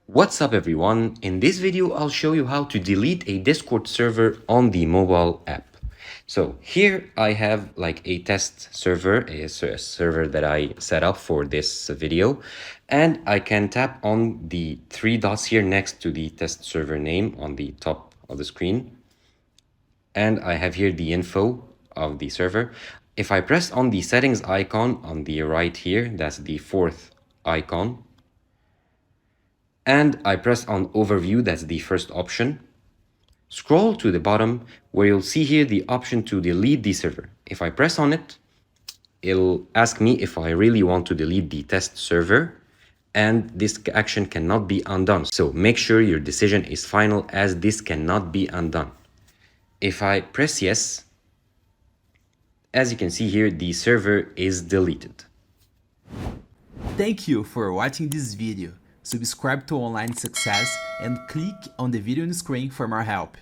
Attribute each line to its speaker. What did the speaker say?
Speaker 1: What's up everyone? In this video, I'll show you how to delete a Discord server on the mobile app. So here I have like a test server, a server that I set up for this video, and I can tap on the three dots here next to the test server name on the top of the screen. And I have here the info of the server. If I press on the settings icon on the right here, that's the fourth icon, and I press on overview, that's the first option. Scroll to the bottom where you'll see here the option to delete the server. If I press on it, it'll ask me if I really want to delete the test server, and this action cannot be undone. So make sure your decision is final, as this cannot be undone. If I press yes, as you can see here, the server is deleted.
Speaker 2: Thank you for watching this video. Subscribe to Online Success and click on the video on the screen for more help.